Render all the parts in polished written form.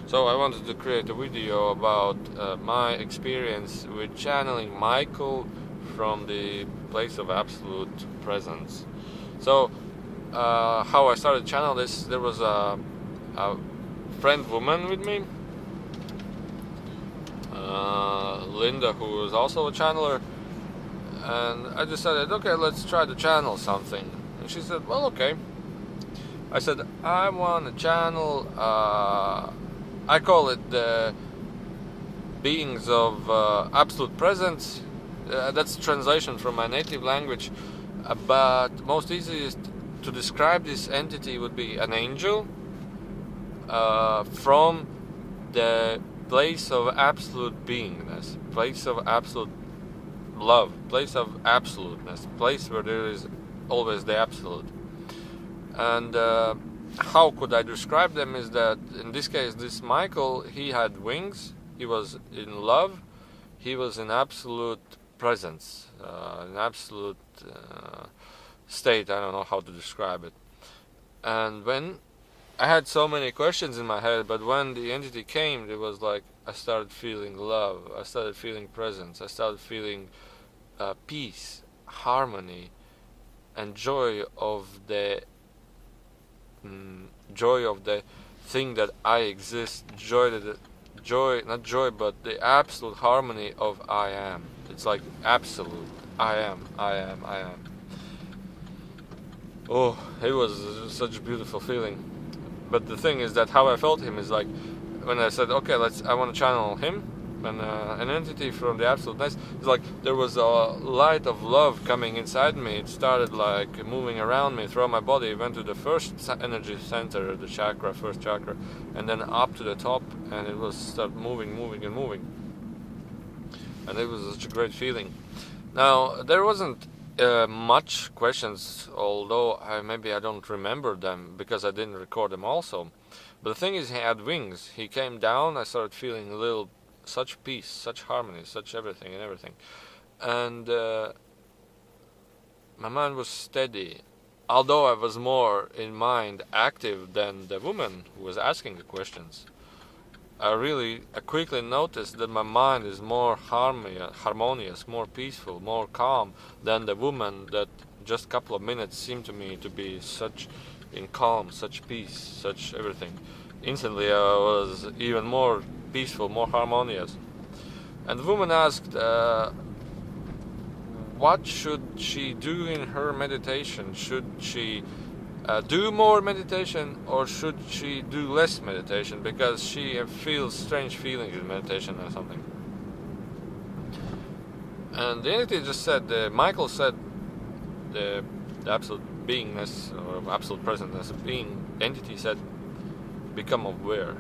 So I wanted to create a video about my experience with channeling Michael from the place of absolute presence. So how I started channel this, there was a friend woman with me, Linda, who was also a channeler, and I decided, okay, let's try to channel something. And she said, well, okay. I said, I want to channel, I call it the beings of absolute presence. That's a translation from my native language, but most easiest to describe this entity would be an angel from the place of absolute beingness, place of absolute love, place of absoluteness, place where there is always the absolute. And how could I describe them is that in this case, this Michael, he had wings, he was in love, he was in absolute presence, in absolute state. I don't know how to describe it. And when I had so many questions in my head, but when the entity came, it was like I started feeling love, I started feeling presence, I started feeling peace, harmony, and joy of the thing that I exist, not joy, but the absolute harmony of I am. It's like absolute. I am. Oh, it was such a beautiful feeling. But the thing is that how I felt him is like when I said, okay, I want to channel him, and an entity from the absoluteness. It's like there was a light of love coming inside me. It started like moving around me throughout my body. It went to the first energy center, the chakra, first chakra, and then up to the top, and it was start moving, and it was such a great feeling. Now there wasn't much questions, although maybe I don't remember them because I didn't record them also. But the thing is, he had wings. He came down. I started feeling a little. Such peace, such harmony, such everything, and my mind was steady, although I was more in mind active than the woman who was asking the questions. I quickly noticed that my mind is more harmonious, more peaceful, more calm than the woman that just a couple of minutes seemed to me to be such in calm, such peace, such everything. Instantly I was even more peaceful, more harmonious. And the woman asked, what should she do in her meditation? Should she do more meditation, or should she do less meditation because she feels strange feelings in meditation or something? And the entity just said, Michael said, the absolute beingness or absolute presentness of being entity said, become aware.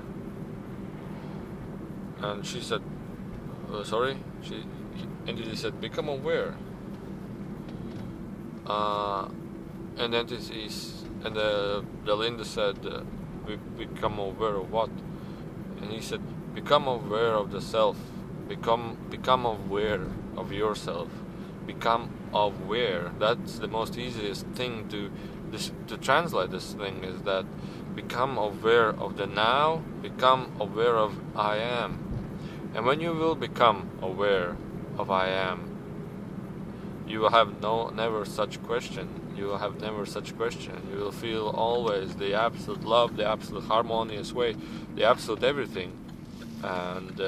And she said, sorry? Entity said, become aware. And entities, and the Linda said, become aware of what? And he said, become aware of the self. Become aware of yourself. Become aware. That's the most easiest thing to translate this thing, is that become aware of the now, become aware of I am. And when you will become aware of I am, you will have never such question. You will have never such question. You will feel always the absolute love, the absolute harmonious way, the absolute everything. And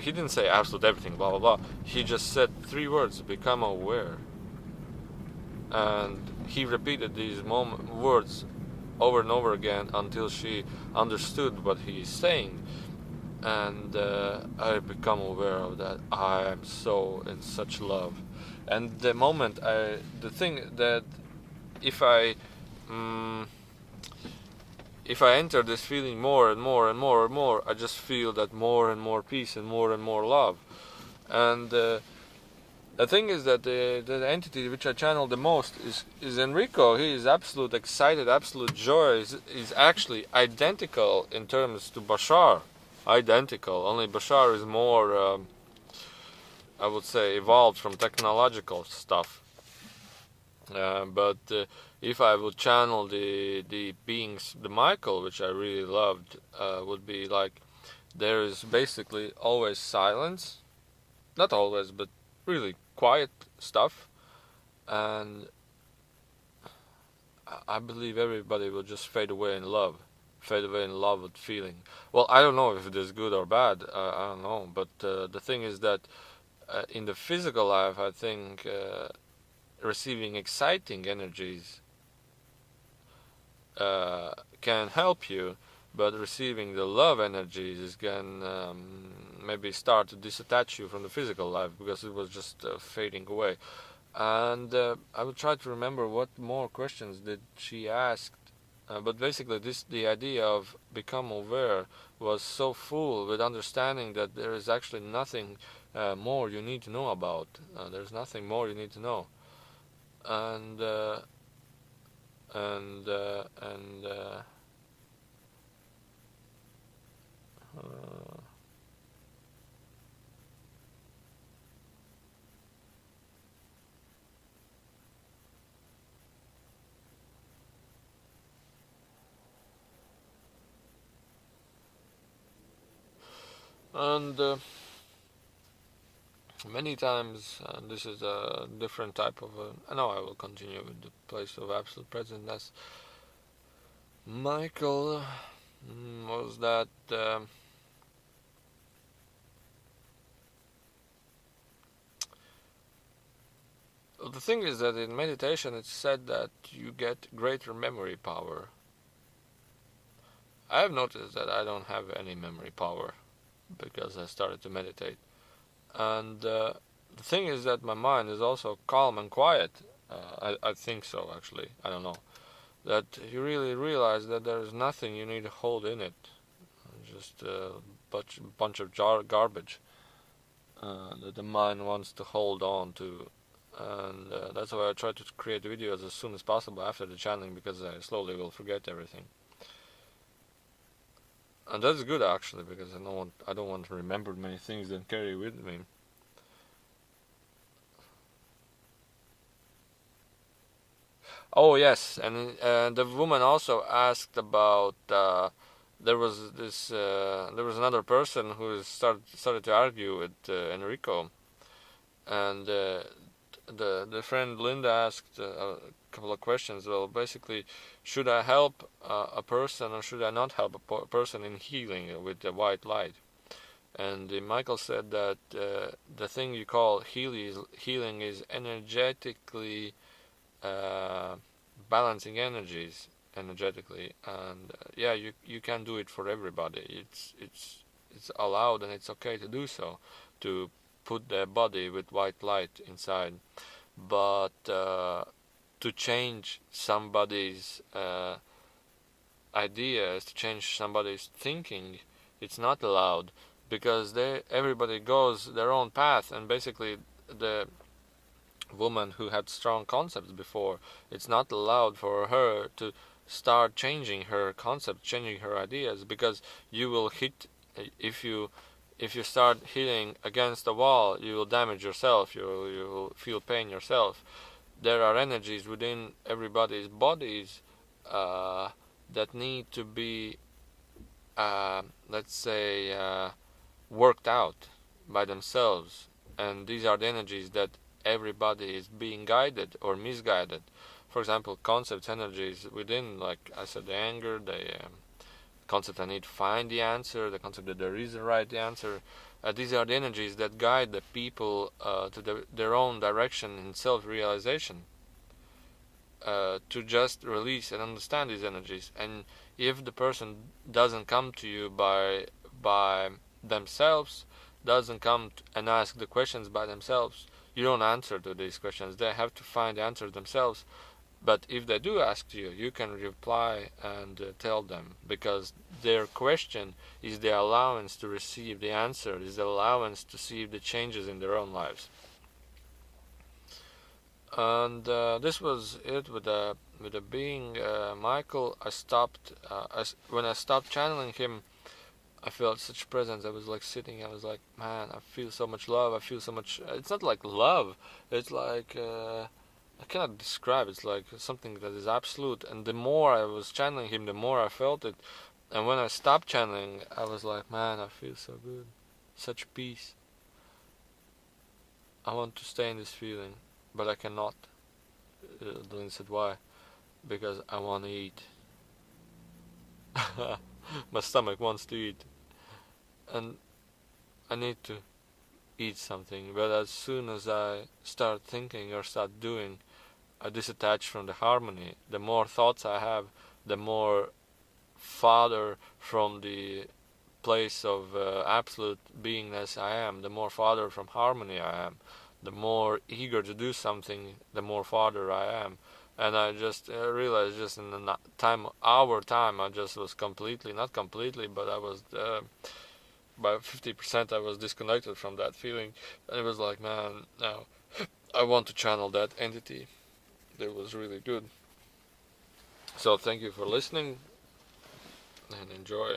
he didn't say absolute everything, blah blah blah. He just said 3 words: become aware. And he repeated these words over and over again until she understood what he is saying. And I become aware of that. I am so in such love. And the moment the thing that if I enter this feeling more and more, I just feel that more and more peace and more love. And the thing is that the entity which I channel the most is Enrico. He is absolute excited, absolute joy. Is actually identical in terms to Bashar. Identical. Only Bashar is more, I would say, evolved from technological stuff. But if I would channel the beings, the Michael, which I really loved, would be like, there is basically always silence, not always, but really quiet stuff, and I believe everybody will just fade away in love. Fade away in love with feeling. Well, I don't know if it is good or bad. I don't know. But the thing is that in the physical life, I think receiving exciting energies can help you, but receiving the love energies can maybe start to disattach you from the physical life because it was just fading away. And I will try to remember what more questions did she ask. But basically, the idea of become aware was so full with understanding that there is actually nothing more you need to know about. There's nothing more you need to know, and and uh, and uh, uh, and many times, this is a different type of. I know I will continue with the place of absolute presence. Michael was that. The thing is that in meditation it's said that you get greater memory power. I have noticed that I don't have any memory power because I started to meditate. And the thing is that my mind is also calm and quiet. I think so, actually. I don't know. That you really realize that there is nothing you need to hold in it. Just a bunch of garbage that the mind wants to hold on to. And that's why I try to create videos as soon as possible after the channeling, because I slowly will forget everything. And that's good, actually, because I don't want to remember many things and carry with me. Oh yes, and the woman also asked about. There was another person who started to argue with Enrico, and the friend Linda asked a couple of questions. Well, basically, should I help a person or should I not help a person in healing with the white light? And Michael said that the thing you call healing is energetically balancing energies energetically, and yeah, you can do it for everybody. It's allowed and it's okay to do so, to put their body with white light inside, but to change somebody's ideas, to change somebody's thinking, it's not allowed, because everybody goes their own path, and basically the woman who had strong concepts before, it's not allowed for her to start changing her concepts, changing her ideas, because you will hit, if you start hitting against the wall, you will damage yourself, you will feel pain yourself. There are energies within everybody's bodies that need to be let's say worked out by themselves, and these are the energies that everybody is being guided or misguided. For example, concepts, energies within, like I said, the anger, the concept I need to find the answer, the concept that there is a right answer. These are the energies that guide the people to their own direction in self-realization, to just release and understand these energies. And if the person doesn't come to you by themselves, doesn't come and ask the questions by themselves, you don't answer to these questions. They have to find the answers themselves. But if they do ask you, you can reply and tell them, because their question is the allowance to receive the answer, is the allowance to see the changes in their own lives. And this was it with the being Michael. I stopped when I stopped channeling him. I felt such presence. I was like sitting. I was like, man, I feel so much love. I feel so much. It's not like love. It's like I cannot describe. It's like something that is absolute. And the more I was channeling him, the more I felt it. And when I stopped channeling, I was like, man, I feel so good, such peace. I want to stay in this feeling, but I cannot. Lynn said, why? Because I want to eat. My stomach wants to eat, and I need to eat something. But as soon as I start thinking or start doing, I disattach from the harmony. The more thoughts I have, the more farther from the place of absolute beingness I am, the more farther from harmony I am. The more eager to do something, the more farther I am. And I just realized, just in the hour time, I just was completely, not completely, but I was by 50% I was disconnected from that feeling. And it was like, man, now I want to channel that entity. It was really good. So thank you for listening and enjoy.